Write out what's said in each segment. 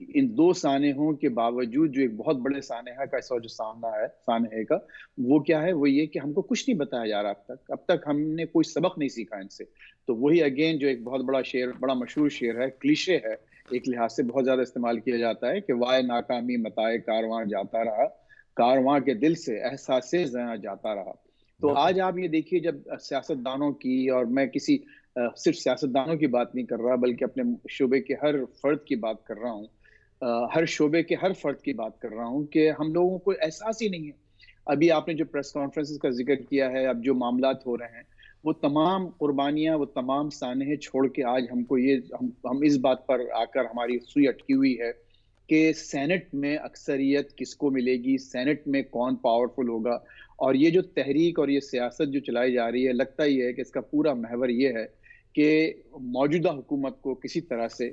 ان دو سانحوں کے باوجود جو ایک بہت بڑے سانحہ کا اس وقت جو سانحہ کا وہ کیا ہے، وہ یہ کہ ہم کو کچھ نہیں بتایا جا رہا اب تک ہم نے کوئی سبق نہیں سیکھا ان سے. تو وہی اگین جو ایک بہت بڑا شعر، بڑا مشہور شعر ہے، کلیشے ہے، ایک لحاظ سے بہت زیادہ استعمال کیا جاتا ہے کہ وائے ناکامی متائے کارواں جاتا رہا، کارواں کے دل سے احساس زیاں جاتا رہا. تو آج آپ یہ دیکھیے جب سیاستدانوں کی، اور میں کسی صرف سیاستدانوں کی بات نہیں کر رہا بلکہ اپنے شعبے کے ہر فرد کی بات کر رہا ہوں، ہر شعبے کے ہر فرد کی بات کر رہا ہوں کہ ہم لوگوں کو احساس ہی نہیں ہے. ابھی آپ نے جو پریس کانفرنسز کا ذکر کیا ہے، اب جو معاملات ہو رہے ہیں، وہ تمام قربانیاں، وہ تمام سانحے چھوڑ کے آج ہم کو ہم اس بات پر آ کر ہماری سوئی اٹکی ہوئی ہے کہ سینٹ میں اکثریت کس کو ملے گی، سینٹ میں کون پاورفل ہوگا. اور یہ جو تحریک اور یہ سیاست جو چلائی جا رہی ہے، لگتا ہی ہے کہ اس کا پورا محور یہ ہے کہ موجودہ حکومت کو کسی طرح سے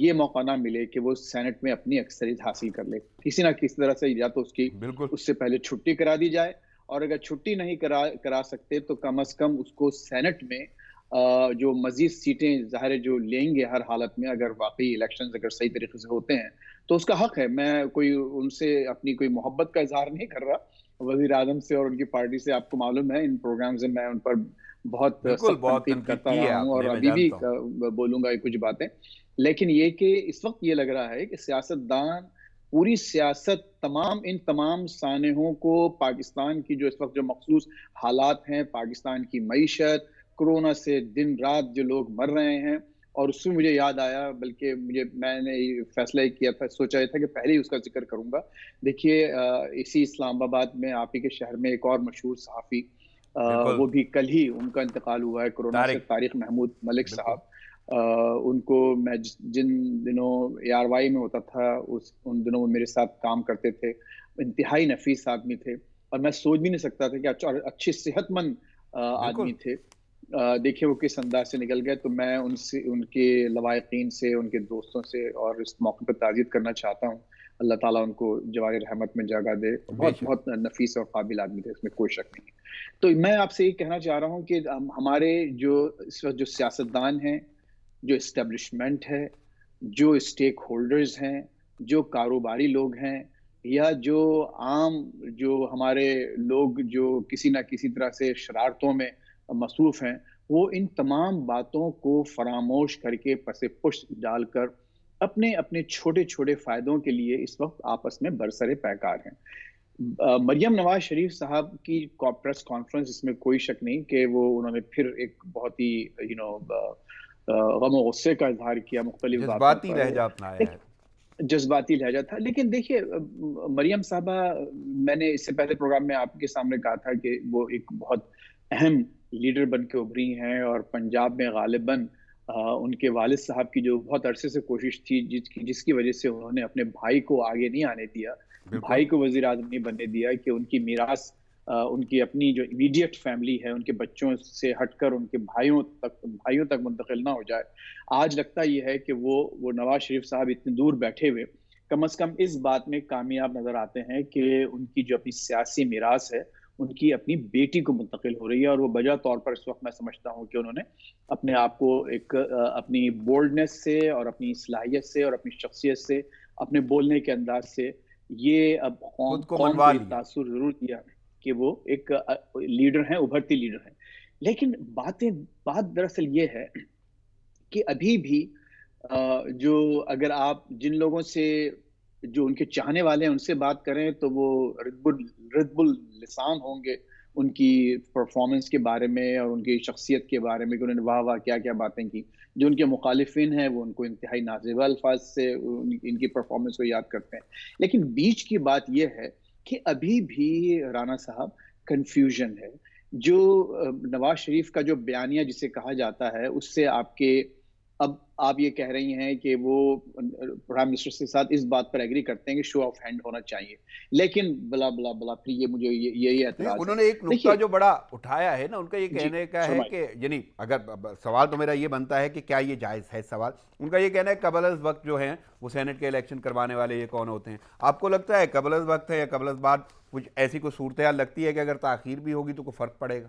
یہ موقع نہ ملے کہ وہ سینٹ میں اپنی اکثریت حاصل کر لے. کسی نہ کسی طرح سے یا تو بالکل اس سے پہلے چھٹی کرا دی جائے، اور اگر چھٹی نہیں کرا سکتے تو کم از کم اس کو سینٹ میں جو مزید سیٹیں ظاہر جو لیں گے ہر حالت میں، اگر واقعی الیکشنز اگر صحیح طریقے سے ہوتے ہیں تو اس کا حق ہے. میں کوئی ان سے اپنی کوئی محبت کا اظہار نہیں کر رہا وزیر اعظم سے اور ان کی پارٹی سے. آپ کو معلوم ہے ان پروگرامز میں ان پر بہت بالکل سخت بہت تنقید تنقید کرتا کی ہے رہا ہوں، آپ اور نے، میں ابھی بھی جانتا ہوں. بولوں گا یہ کچھ باتیں. لیکن یہ کہ اس وقت یہ لگ رہا ہے کہ سیاستدان، پوری سیاست، ان تمام سانحوں کو، پاکستان کی جو اس وقت جو مخصوص حالات ہیں، پاکستان کی معیشت، کورونا سے دن رات جو لوگ مر رہے ہیں. اور اس سے مجھے یاد آیا، بلکہ میں نے فیصلہ کیا تھا، سوچا تھا کہ پہلے ہی اس کا ذکر کروں گا. دیکھیے اسی اسلام آباد میں، آپ ہی کے شہر میں، ایک اور مشہور صحافی، بالکل وہ بھی کل ہی ان کا انتقال ہوا ہے کورونا سے، طارق. طارق محمود ملک بالکل صاحب. ان کو میں جن دنوں اے آر وائی میں ہوتا تھا، ان دنوں وہ میرے ساتھ کام کرتے تھے. انتہائی نفیس آدمی تھے، اور میں سوچ بھی نہیں سکتا تھا کہ اچھے صحت مند بالکل آدمی تھے. دیکھیے وہ کس انداز سے نکل گئے. تو میں ان کے لواحقین سے، ان کے دوستوں سے، اور اس موقع پر تعزیت کرنا چاہتا ہوں. اللہ تعالیٰ ان کو جوار رحمت میں جگہ دے. بے بہت شک. بہت نفیس اور قابل آدمی تھے، اس میں کوئی شک نہیں. تو میں آپ سے یہ کہنا چاہ رہا ہوں کہ ہمارے جو اس وقت جو سیاستدان ہیں، جو اسٹیبلشمنٹ ہے، جو اسٹیک ہولڈرز ہیں، جو کاروباری لوگ ہیں، یا جو عام جو ہمارے لوگ جو کسی نہ کسی طرح سے شرارتوں میں مصروف ہیں، وہ ان تمام باتوں کو فراموش کر کے پس پشت ڈال کر اپنے اپنے چھوٹے چھوٹے فائدوں کے لیے اس وقت آپس میں برسر پیکار ہیں. مریم نواز شریف صاحب کی پریس کانفرنس، اس میں کوئی شک نہیں کہ انہوں نے پھر ایک بہت ہی غم و غصے کا اظہار کیا مختلف باتوں جذباتی پر. لہجہ اپنایا ہے. جذباتی لہجہ تھا. لیکن دیکھیے مریم صاحبہ، میں نے اس سے پہلے پروگرام میں آپ کے سامنے کہا تھا کہ وہ ایک بہت اہم لیڈر بن کے ابھری ہیں، اور پنجاب میں غالباً ان کے والد صاحب کی جو بہت عرصے سے کوشش تھی، جس کی وجہ سے انہوں نے اپنے بھائی کو آگے نہیں آنے دیا، بالکل بھائی کو وزیر اعظم نہیں بننے دیا، کہ ان کی میراث ان کی اپنی جو امیڈیٹ فیملی ہے، ان کے بچوں سے ہٹ کر ان کے بھائیوں تک منتقل نہ ہو جائے. آج لگتا یہ ہے کہ وہ نواز شریف صاحب اتنے دور بیٹھے ہوئے کم از کم اس بات میں کامیاب نظر آتے ہیں کہ ان کی جو اپنی سیاسی میراث ہے، ان کی اپنی بیٹی کو منتقل ہو رہی ہے. اور وہ بجا طور پر اس وقت میں سمجھتا ہوں کہ انہوں نے اپنے آپ کو ایک اپنی بولڈنس سے، اور اپنی صلاحیت سے، اور اپنی شخصیت سے، اپنے بولنے کے انداز سے، یہ اب خود کو قوم منوا کو یہ لیا. تاثر ضرور دیا کہ وہ ایک لیڈر ہیں، ابھرتی لیڈر ہیں. لیکن بات دراصل یہ ہے کہ ابھی بھی جو اگر آپ جن لوگوں سے جو ان کے چاہنے والے ہیں ان سے بات کریں تو وہ ردب اللسان ہوں گے ان کی پرفارمنس کے بارے میں اور ان کی شخصیت کے بارے میں، کہ انہوں نے واہ واہ کیا کیا باتیں کی. جو ان کے مخالفین ہیں وہ ان کو انتہائی نازیبا الفاظ سے ان کی پرفارمنس کو یاد کرتے ہیں. لیکن بیچ کی بات یہ ہے کہ ابھی بھی رانا صاحب کنفیوژن ہے. جو نواز شریف کا جو بیانیہ جسے کہا جاتا ہے، اس سے اب آپ یہ کہہ رہی ہیں کہ وہ پرائم منسٹر کے ساتھ اس بات پر ایگری کرتے ہیں کہ شو آف ہینڈ ہونا چاہیے، لیکن بلا بلا بلا پھر یہ مجھے یہی نہیں، اعتراض ہے. انہوں نے ایک نکتہ دیکھیے جو بڑا اٹھایا ہے نا، ان کا یہ جی کہنے کا ہے فرمائیے. کہ یعنی اگر سوال تو میرا یہ بنتا ہے کہ کیا یہ جائز ہے سوال. ان کا یہ کہنا ہے قبل از وقت جو ہیں وہ سینٹ کے الیکشن کروانے والے یہ کون ہوتے ہیں. آپ کو لگتا ہے قبل از وقت ہے یا قبل از بعد کچھ ایسی کوئی صورتحال لگتی ہے کہ اگر تاخیر بھی ہوگی تو کوئی فرق پڑے گا؟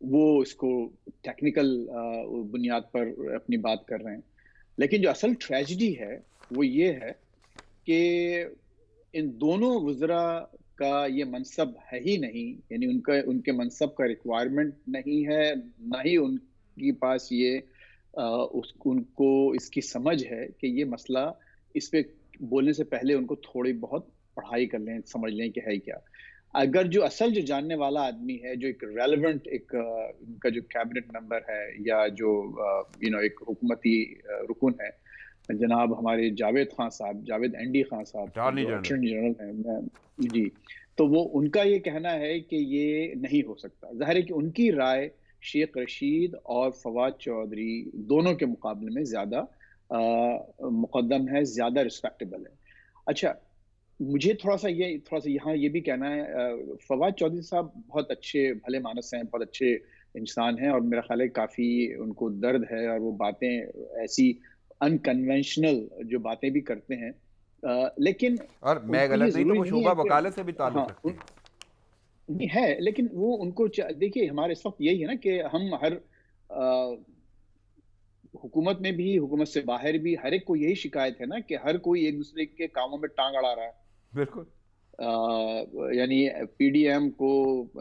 وہ اس کو ٹیکنیکل بنیاد پر اپنی بات کر رہے ہیں. لیکن جو اصل ٹریجڈی ہے وہ یہ ہے کہ ان دونوں وزراء کا یہ منصب ہے ہی نہیں، یعنی ان کے منصب کا ریکوائرمنٹ نہیں ہے، نہ ہی ان کے پاس یہ ان کو اس کی سمجھ ہے کہ یہ مسئلہ اس پہ بولنے سے پہلے ان کو تھوڑی بہت پڑھائی کر لیں، سمجھ لیں کہ ہے کیا. اگر جو اصل جو جاننے والا آدمی ہے، جو ایک ریلیونٹ ایک ان کا جو کیبنٹ ممبر ہے یا جو ایک حکومتی رکن ہے، جناب ہمارے جاوید خان صاحب، جاوید این ڈی خان صاحب اٹارنی جو جنرل. اٹارنی جنرل ہیں جی، تو وہ ان کا یہ کہنا ہے کہ یہ نہیں ہو سکتا. ظاہر ہے کہ ان کی رائے شیخ رشید اور فواد چودھری دونوں کے مقابلے میں زیادہ مقدم ہے، زیادہ ریسپیکٹیبل ہے. اچھا، مجھے تھوڑا سا یہاں یہ بھی کہنا ہے، فواد چودھری صاحب بہت اچھے بھلے مانس ہیں، بہت اچھے انسان ہیں، اور میرا خیال ہے کافی ان کو درد ہے، اور وہ باتیں ایسی انکنونشنل جو باتیں بھی کرتے ہیں، لیکن اور ان میں کو یہ غلط نہیں تو ضروری وہ نہیں شعبہ ہے کہ وکالت سے بھی ہاں تعلق رکھتے ہیں. نہیں ہے، لیکن وہ ان کو دیکھیے ہمارے اس وقت یہی ہے نا کہ ہم ہر حکومت میں بھی، حکومت سے باہر بھی، ہر ایک کو یہی شکایت ہے نا کہ ہر کوئی ایک دوسرے کے کاموں میں ٹانگ اڑا رہا ہے. بالکل. یعنی پی ڈی ایم کو،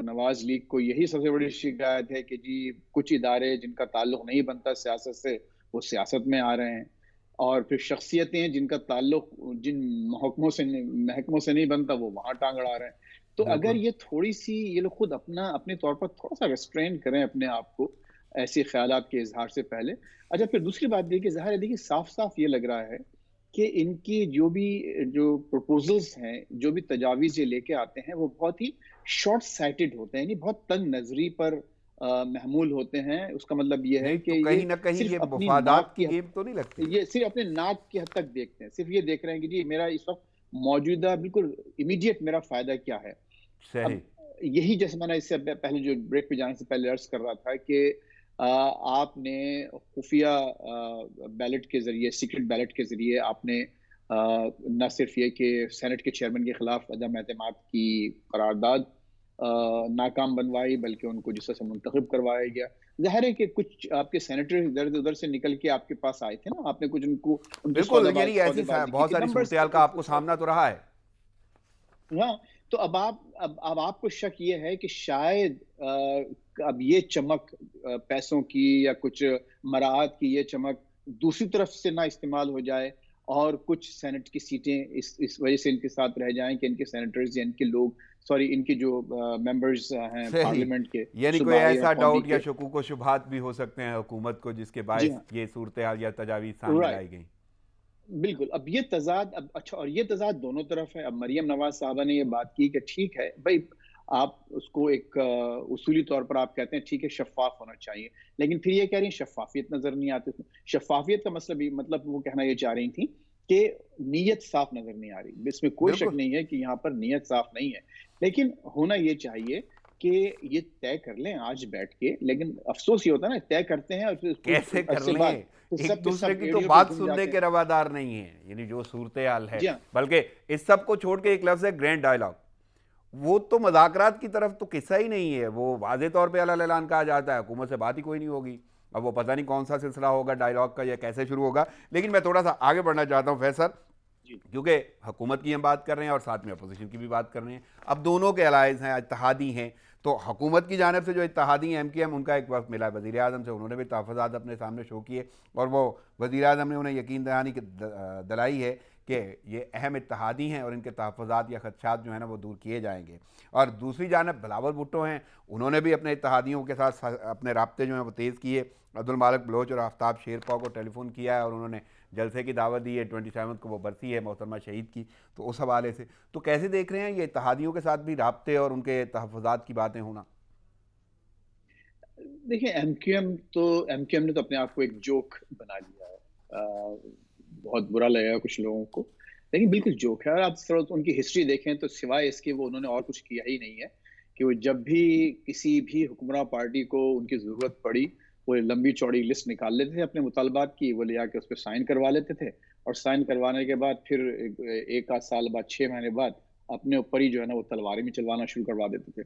نواز لیگ کو یہی سب سے بڑی شکایت ہے کہ جی کچھ ادارے جن کا تعلق نہیں بنتا سیاست سے وہ سیاست میں آ رہے ہیں، اور پھر شخصیتیں جن کا تعلق جن محکموں سے نہیں بنتا وہ وہاں ٹانگ اڑا رہے ہیں. تو اگر بالکل. یہ تھوڑی سی یہ لوگ خود اپنے طور پر تھوڑا سا ریسٹرین کریں اپنے آپ کو ایسے خیالات کے اظہار سے پہلے. اچھا، پھر دوسری بات دیکھیے، ظاہر ہے دیکھیے صاف صاف یہ لگ رہا ہے کہ ان کی جو پروپوزلز ہیں، جو بھی تجاویز یہ لے کے آتے ہیں، وہ بہت ہی شارٹ سائٹڈ ہوتے ہیں، یعنی بہت تنگ نظری پر محمول ہوتے ہیں. اس کا مطلب یہ ہے نہیں کہ تو یہ کہیں نہ کہیں صرف یہ اپنی مفادات ناک کی گیم تو نہیں لگتی؟ یہ صرف اپنے ناک کی حد تک دیکھتے ہیں، صرف یہ دیکھ رہے ہیں کہ جی میرا اس وقت موجودہ بالکل امیڈیٹ میرا فائدہ کیا ہے. اب صحیح. یہی جیسے میں نے اس سے پہلے جو بریک پہ جانے سے پہلے عرض کر رہا تھا کہ آپ نے خفیہ بیلٹ کے ذریعے، سیکرٹ بیلٹ کے ذریعے آپ نے نہ صرف یہ کہ سینٹ کے چیئرمین کے خلاف عدم اعتماد کی قرارداد ناکام بنوائی، بلکہ ان کو جس طرح سے منتخب کروایا گیا. ظاہر ہے کہ کچھ آپ کے سینیٹر ادھر ادھر سے نکل کے آپ کے پاس آئے تھے نا، آپ نے کچھ ان کی بالکل، یعنی سودے ایسی بازی کی بہت تھی، ساری نمبرز صورتحال کا آپ کو کچھ سامنا تو رہا ہے. ہاں. تو اب آپ کو شک یہ ہے کہ شاید اب یہ چمک پیسوں کی یا کچھ مراعات کی یہ چمک دوسری طرف سے نہ استعمال ہو جائے، اور کچھ سینٹ کی سیٹیں اس وجہ سے ان کے ساتھ رہ جائیں کہ ان کے سینیٹرز یا ان کے لوگ، سوری ان کے جو ممبرز ہیں صحیح. پارلیمنٹ کے یعنی کوئی صوبائی اور ایسا قومی ڈاؤٹ یا کے. شکوک و شبہات بھی ہو سکتے ہیں حکومت کو جس کے جی باعث ہاں، یہ صورتحال یا تجاویز سامنے رائٹ، لائی گئیں. بالکل. اب یہ تضاد، اچھا، اور یہ تضاد دونوں طرف ہے. اب مریم نواز صاحبہ نے یہ بات کی کہ ٹھیک ہے بھائی، آپ اس کو ایک اصولی طور پر آپ کہتے ہیں ٹھیک ہے شفاف ہونا چاہیے، لیکن پھر یہ کہہ رہی ہیں شفافیت نظر نہیں آتی. شفافیت کا مطلب وہ کہنا یہ چاہ رہی تھی کہ نیت صاف نظر نہیں آ رہی. اس میں کوئی شک بالکل. نہیں ہے کہ یہاں پر نیت صاف نہیں ہے، لیکن ہونا یہ چاہیے کہ یہ طے کر لیں آج بیٹھ کے. لیکن افسوس یہ ہوتا ہے نا، طے کرتے ہیں اور پھر کچھ کیسے کر عرصے بعد لیں؟ سب ایک کے دوسرے سب کی تو ریڈیو پہ بات گھوم سننے جاتے ہیں. کے روادار نہیں ہیں، یعنی جو صورتحال ہے. جی ہاں، بلکہ اس سب کو چھوڑ کے ایک لفظ ہے گرینڈ ڈائلاگ، وہ تو مذاکرات کی طرف تو قصہ ہی نہیں ہے. وہ واضح طور پہ علل اعلان کہا جاتا ہے حکومت سے بات ہی کوئی نہیں ہوگی. اب وہ پتہ نہیں کون سا سلسلہ ہوگا ڈائلاگ کا یا کیسے شروع ہوگا. لیکن میں تھوڑا سا آگے بڑھنا چاہتا ہوں فیصل، جی کیونکہ حکومت کی ہم بات کر رہے ہیں اور ساتھ میں اپوزیشن کی بھی بات کر رہے ہیں. اب دونوں کے الائز ہیں، اتحادی ہیں. تو حکومت کی جانب سے جو اتحادی ہیں ایم کیو ایم، ان کا ایک وقت ملا وزیر اعظم سے، انہوں نے بھی تحفظات اپنے سامنے شو کیے، اور وہ وزیر اعظم نے انہیں یقین دہانی دلائی ہے کہ یہ اہم اتحادی ہیں اور ان کے تحفظات یا خدشات جو ہیں نا وہ دور کیے جائیں گے. اور دوسری جانب بلاول بھٹو ہیں، انہوں نے بھی اپنے اتحادیوں کے ساتھ اپنے رابطے جو ہیں وہ تیز کیے. عبد المالک بلوچ اور آفتاب شیرپا کو ٹیلی فون کیا ہے اور انہوں نے جلسے کی دعوت دی ہے. 27 کو وہ برسی ہے محترمہ شہید کی، تو اس حوالے سے تو کیسے دیکھ رہے ہیں یہ اتحادیوں کے ساتھ بھی رابطے اور ان کے تحفظات کی باتیں ہونا؟ دیکھیں، ایم کیو ایم نے تو اپنے آپ کو ایک جوک بنا لیا ہے. بہت برا لگے گا کچھ لوگوں کو، لیکن بالکل جوک ہے. اور آپ ان کی ہسٹری دیکھیں تو سوائے اس کے وہ انہوں نے اور کچھ کیا ہی نہیں ہے کہ وہ جب بھی کسی بھی حکمراں پارٹی کو ان کی ضرورت پڑی، وہ لمبی چوڑی لسٹ نکال لیتے تھے اپنے مطالبات کی، وہ لے آ کے اس پہ سائن کروا لیتے تھے، اور سائن کروانے کے بعد پھر ایک آدھ سال بعد، 6 مہینے بعد اپنے اوپر ہی جو ہے نا وہ تلواریں بھی چلوانا شروع کروا دیتے تھے.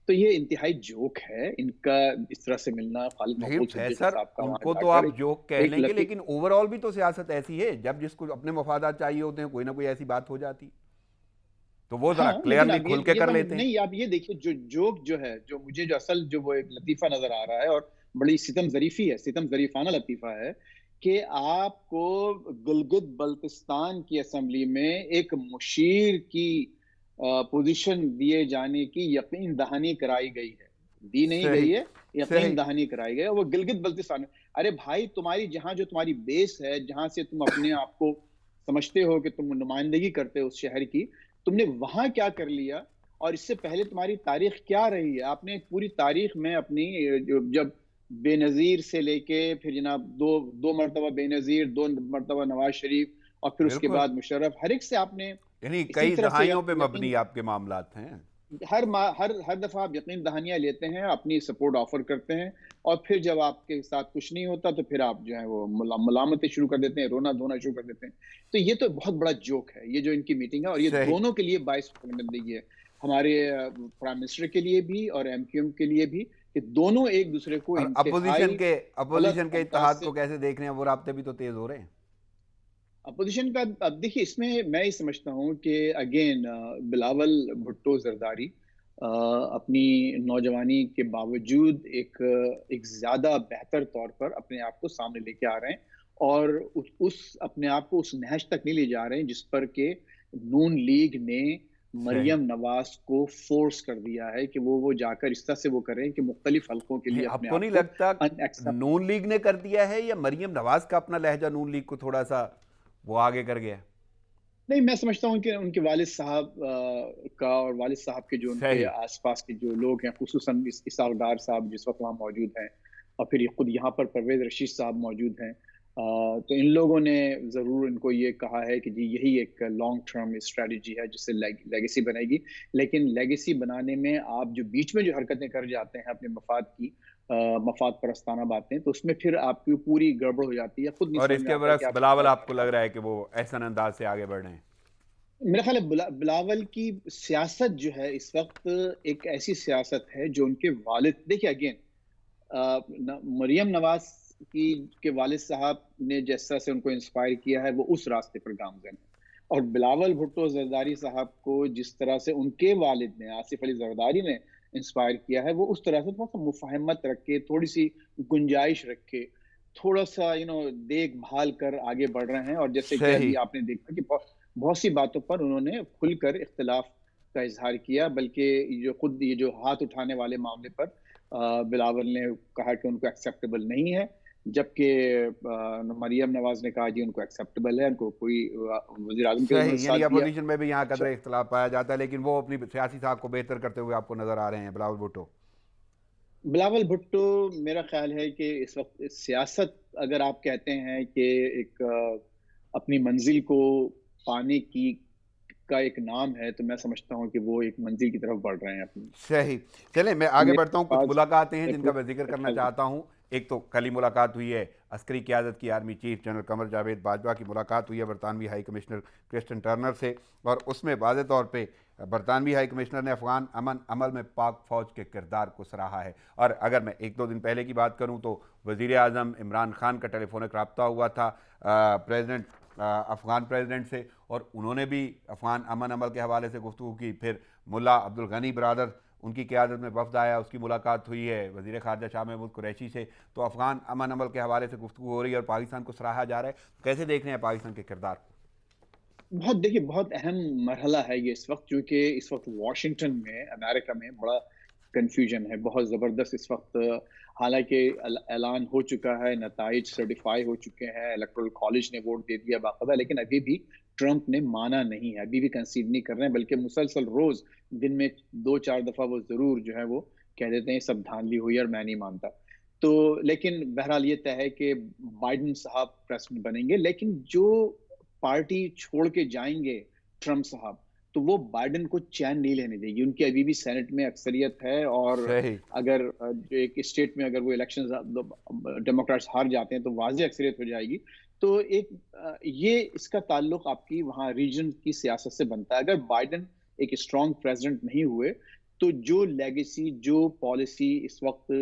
تو یہ انتہائی جوک ہے ان کا اس طرح سے ملنا. خالد لیکن مقبول صدیقی فیصل صاحب کا ان وہاں کو جا تو کر آپ جوک کہہ ایک لیں گے، لکی. لیکن اوور آل بھی تو سیاست ایسی ہے، جب جس کو اپنے مفادات چاہیے ہوتے ہیں کوئی نہ کوئی ایسی بات ہو جاتی تو وہ ذرا ہاں لیکن کلیئرلی اب کھل کے یہ کر بات لیتے ہیں. نہیں. آپ یہ دیکھیے جو جوک جو ہے جو مجھے جو اصل جو وہ ایک لطیفہ نظر آ رہا ہے اور بڑی ستم ظریفی ہے، ستم ظریفانہ لطیفہ ہے کہ آپ کو گلگت بلتستان کی اسمبلی میں ایک مشیر کی پوزیشن دیے جانے کی یقین دہانی کرائی گئی ہے. دی نہیں صحیح گئی ہے، صحیح. یقین دہانی کرائی گئی ہے. وہ گلگت بلتستان میں. ارے بھائی تمہاری جہاں جو تمہاری بیس ہے، جہاں سے تم اپنے آپ کو سمجھتے ہو کہ تم نمائندگی کرتے ہو اس شہر کی، تم نے وہاں کیا کر لیا اور اس سے پہلے تمہاری تاریخ کیا رہی ہے؟ آپ نے پوری تاریخ میں اپنی جب بے نظیر سے لے کے پھر جناب دو مرتبہ بے نظیر، 2 مرتبہ نواز شریف اور پھر اس کے بالکل، بعد مشرف، ہر ایک سے آپ نے یعنی اسی کئی طرح سے دہائیوں پہ یقین مبنی آپ کے معاملات ہیں. ہر دفعہ آپ یقین دہانیاں لیتے ہیں، اپنی سپورٹ آفر کرتے ہیں اور پھر جب آپ کے ساتھ کچھ نہیں ہوتا تو پھر آپ جو ہے وہ ملامتیں شروع کر دیتے ہیں، رونا دھونا شروع کر دیتے ہیں. تو یہ تو بہت بڑا جوک ہے یہ جو ان کی میٹنگ ہے، اور یہ صحیح. دونوں کے لیے باعث شرمندگی ہے، ہمارے پرائم منسٹر کے لیے بھی اور ایم کیو ایم کے لیے بھی، کہ دونوں ایک دوسرے کو اور انتہائی غلط اپوزیشن کے انداز اتحاد سے. کو کیسے دیکھ رہے ہیں؟ وہ رابطے بھی تو تیز ہو رہے ہیں. اپوزیشن کا اب دیکھیے اس میں میں یہ سمجھتا ہوں کہ اگین بلاول بھٹو زرداری اپنی نوجوانی کے باوجود ایک زیادہ بہتر طور پر اپنے آپ کو سامنے لے کے آ رہے ہیں اور اس اپنے آپ کو اس نہج تک نہیں لے جا رہے ہیں جس پر کہ نون لیگ نے صحیح. مریم نواز کو فورس کر دیا ہے کہ وہ جا کر اس طرح سے وہ کریں کہ مختلف حلقوں کے لیے آپ اپنے کو آپ نہیں کو لگتا ان ایکسپٹ. نون لیگ نے کر دیا ہے یا مریم نواز کا اپنا لہجہ نون لیگ کو تھوڑا سا وہ آگے کر گیا؟ نہیں میں سمجھتا ہوں کہ ان کے والد صاحب کا اور والد صاحب کے جو ان کے صحیح. آس پاس کے جو لوگ ہیں، خصوصاً اسحاق ڈار صاحب جس وقت وہاں موجود ہیں اور پھر خود یہاں پر پرویز رشید صاحب موجود ہیں، تو ان لوگوں نے ضرور ان کو یہ کہا ہے کہ جی یہی ایک لانگ ٹرم اسٹریٹجی ہے جس سے لیگیسی بنے گی. لیکن لیگیسی بنانے میں آپ جو بیچ میں جو حرکتیں کر جاتے ہیں اپنے مفاد پرستانہ باتیں، تو اس میں پھر آپ کی پوری گڑبڑ ہو جاتی ہے، خود نہیں اور سمجھ اس میں کے آتا ہے کہ برعکس آپ بلاول کیا آپ کو کرنے لگ والے رہا ہیں. ہے کہ وہ احسن انداز سے آگے بڑھ رہے ہیں؟ میرا خیال ہے بلاول کی سیاست جو ہے اس وقت ایک ایسی سیاست ہے جو ان کے والد دیکھیں اگین مریم نواز کے والد صاحب نے جس طرح سے ان کو انسپائر کیا ہے وہ اس راستے پر گامزن ہے، اور بلاول بھٹو زرداری صاحب کو جس طرح سے ان کے والد نے آصف علی زرداری نے انسپائر کیا ہے وہ اس طرح سے تھوڑا سا مفاہمت رکھ کے، تھوڑی سی گنجائش رکھ کے، تھوڑا سا دیکھ بھال کر آگے بڑھ رہے ہیں. اور جیسے کہ صحیح. ابھی آپ نے دیکھا کہ بہت سی باتوں پر انہوں نے کھل کر اختلاف کا اظہار کیا، بلکہ یہ جو ہاتھ اٹھانے والے معاملے پر بلاول نے کہا کہ ان کو ایکسیپٹیبل نہیں ہے، جبکہ مریم نواز نے کہا جی ان کو ایکسیپٹیبل ہے، ان کو کوئی وزیر اعظم کے انہوں نے صحیح، یعنی ساتھ دیا. اپوزیشن میں بھی یہاں قدرے اختلاف پایا جاتا ہے، لیکن وہ اپنی سیاسی ساکھ کو بہتر کرتے ہوئے آپ کو نظر آ رہے ہیں بلاول بھٹو. بلاول بھٹو میرا خیال ہے کہ اس وقت سیاست اگر آپ کہتے ہیں کہ ایک اپنی منزل کو پانے کا ایک نام ہے، تو میں سمجھتا ہوں کہ وہ ایک منزل کی طرف بڑھ رہے ہیں اپنی. صحیح. چلیں میں آگے میرے بڑھتا ہوں، کچھ پاس ملاقاتیں ہیں جن کا میں ذکر کرنا خیال چاہتا ہوں. ایک تو کل ہی ملاقات ہوئی ہے عسکری قیادت کی army chief general Qamar Javed Bajwa کی ملاقات ہوئی ہے برطانوی ہائی کمشنر کرسٹن ٹرنر سے، اور اس میں واضح طور پہ برطانوی ہائی کمشنر نے افغان امن عمل میں پاک فوج کے کردار کو سراہا ہے. اور اگر میں 1-2 دن پہلے کی بات کروں تو وزیر اعظم عمران خان کا ٹیلی فونک رابطہ ہوا تھا افغان پریزیڈنٹ سے، اور انہوں نے بھی افغان امن عمل کے حوالے سے گفتگو کی. پھر ملا عبدالغنی برادر ان کی قیادت میں وفد آیا، اس کی ملاقات ہوئی ہے وزیر خارجہ شاہ محمود قریشی سے. تو افغان امن عمل کے حوالے سے گفتگو ہو رہی ہے اور پاکستان کو سراہا جا رہا ہے. کیسے دیکھ رہے ہیں پاکستان کے کردار کو؟ دیکھیے بہت اہم مرحلہ ہے یہ اس وقت، کیونکہ اس وقت واشنگٹن میں امریکہ میں بڑا کنفیوژن ہے بہت زبردست اس وقت. حالانکہ اعلان ہو چکا ہے، نتائج سرٹیفائی ہو چکے ہیں، الیکٹرل کالج نے ووٹ دے دیا باقاعدہ، لیکن ابھی بھی ٹرمپ نے مانا نہیں ہے، ابھی بھی کنسیڈ نہیں کر رہے ہیں، بلکہ مسلسل روز دن میں 2-4 دفعہ وہ ضرور جو ہے وہ کہہ دیتے ہیں سب دھاندلی ہوئی اور میں نہیں مانتا. تو لیکن بہرحال یہ طے ہے کہ بائیڈن صاحب پریزیڈنٹ بنیں گے، لیکن جو پارٹی چھوڑ کے جائیں گے ٹرمپ صاحب تو وہ بائیڈن کو چین نہیں لینے دے گی. ان کی ابھی بھی سینٹ میں اکثریت ہے، اور صحیح. اگر ایک اسٹیٹ میں اگر وہ الیکشن ڈیموکریٹس ہار جاتے ہیں تو واضح اکثریت ہو جائے گی. تو یہ اس کا تعلق آپ کی وہاں ریجن کی سیاست سے بنتا ہے. اگر بائیڈن ایک اسٹرانگ پریزیڈنٹ نہیں ہوئے تو جو لیگیسی جو پالیسی اس وقت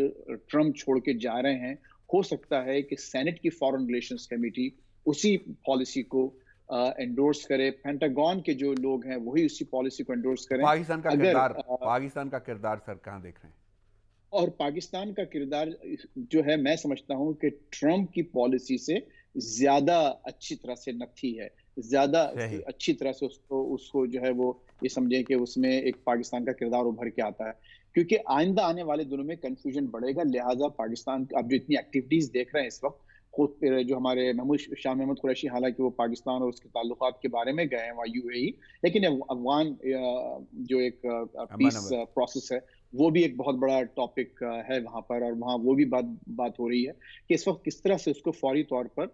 ٹرمپ چھوڑ کے جا رہے ہیں ہو سکتا ہے کہ سینٹ کی فارن ریلیشنز کمیٹی اسی پالیسی کو انڈورس کرے، پینٹاگون کے جو لوگ ہیں وہی اسی پالیسی کو انڈورس کریں. پاکستان کا کردار سر کہاں دیکھ رہے ہیں؟ اور پاکستان کا کردار جو ہے میں سمجھتا ہوں کہ ٹرمپ کی پالیسی سے زیادہ اچھی طرح سے نکھی ہے، زیادہ اچھی طرح سے اس کو جو ہے وہ یہ سمجھیں کہ اس میں ایک پاکستان کا کردار ابھر کے آتا ہے، کیونکہ آئندہ آنے والے دنوں میں کنفیوژن بڑھے گا. لہٰذا پاکستان اب جو اتنی ایکٹیویٹیز دیکھ رہے ہیں اس وقت، خود جو ہمارے شاہ محمود قریشی حالانکہ وہ پاکستان اور اس کے تعلقات کے بارے میں گئے ہیں وہاں UAE، لیکن افغان جو ایک پیس پروسیس ہے وہ بھی ایک بہت بڑا ٹاپک ہے وہاں پر، اور وہاں وہ بھی بات ہو رہی ہے کہ اس وقت کس طرح سے اس کو فوری طور پر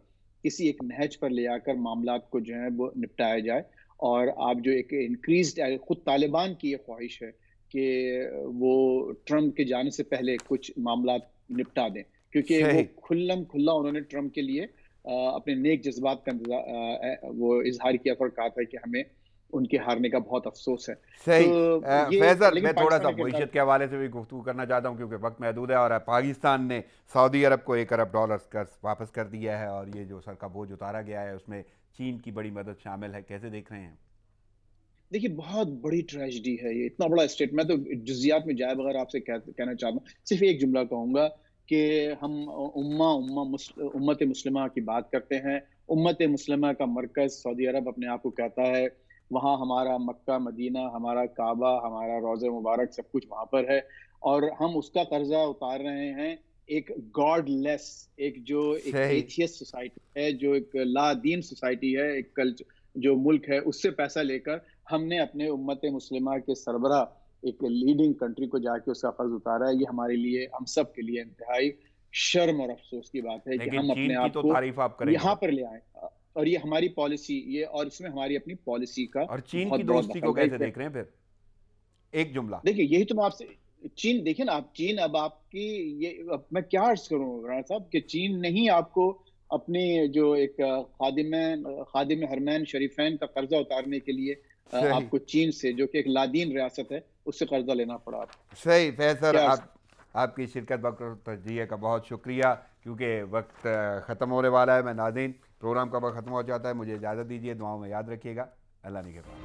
کسی ایک نہج پر لے آ کر معاملات کو جو ہے وہ نپٹایا جائے. اور آپ جو ایک انکریزڈ خود طالبان کی یہ خواہش ہے کہ وہ ٹرمپ کے جانے سے پہلے کچھ معاملات نپٹا دیں، کیونکہ وہ کھلا انہوں نے ٹرمپ کے لیے اپنے نیک جذبات کا وہ اظہار کیا اور کہا تھا کہ ہمیں ان کے ہارنے کا بہت افسوس ہے. صحیح. فیصل، میں تھوڑا سا معیشت کے حوالے سے بھی گفتگو کرنا چاہتا ہوں کیونکہ وقت محدود ہے، اور پاکستان نے سعودی عرب کو $1 ارب قرض واپس کر دیا ہے، اور یہ جو سر کا بوجھ اتارا گیا ہے اس میں چین کی بڑی مدد شامل ہے. کیسے دیکھ رہے ہیں؟ دیکھیے بہت بڑی ٹریجڈی ہے یہ، اتنا بڑا اسٹیٹ. میں تو جزیات میں جائے بغیر آپ سے کہنا چاہتا ہوں، صرف ایک جملہ کہوں گا کہ ہم امت مسلمہ کی بات کرتے ہیں. امت مسلمہ کا مرکز سعودی عرب اپنے آپ کو کہتا ہے، وہاں ہمارا مکہ مدینہ، ہمارا کعبہ، ہمارا روضہ مبارک سب کچھ وہاں پر ہے، اور ہم اس کا قرضہ اتار رہے ہیں ایک گاڈ لیس، ایک جو ایک ایتھیسٹ سوسائٹی ہے، جو ایک لا دین سوسائٹی ہے، ایک جو ملک ہے اس سے پیسہ لے کر ہم نے اپنے امت مسلمہ کے سربراہ ایک لیڈنگ کنٹری کو جا کے اس کا قرض اتارا ہے. یہ ہمارے لیے، ہم سب کے لیے انتہائی شرم اور افسوس کی بات ہے کہ ہم اپنے آپ کو یہاں پر لے آئیں، اور یہ ہماری پالیسی، یہ اور اس میں ہماری اپنی پالیسی کا اور چین کی دوستی کو کیسے دیکھ رہے ہیں؟ پھر ایک جملہ دیکھیے، یہی تو میں آپ سے چین دیکھیں نا، آپ چین اب آپ کی یہ میں کیا عرض کروں رانا صاحب کہ چین نہیں آپ کو اپنی جو ایک خادم حرمین شریفین کا قرضہ اتارنے کے لیے آپ کو چین سے، جو کہ ایک لادین ریاست ہے، اس سے قرضہ لینا پڑا. صحیح. فیصل، آپ کی شرکت وقت تجزیے کا بہت شکریہ، کیونکہ وقت ختم ہونے والا ہے. میں ناظرین، پروگرام کا وقت ختم ہو جاتا ہے، مجھے اجازت دیجیے. دعاؤں میں یاد رکھیے گا. اللہ نگہبان.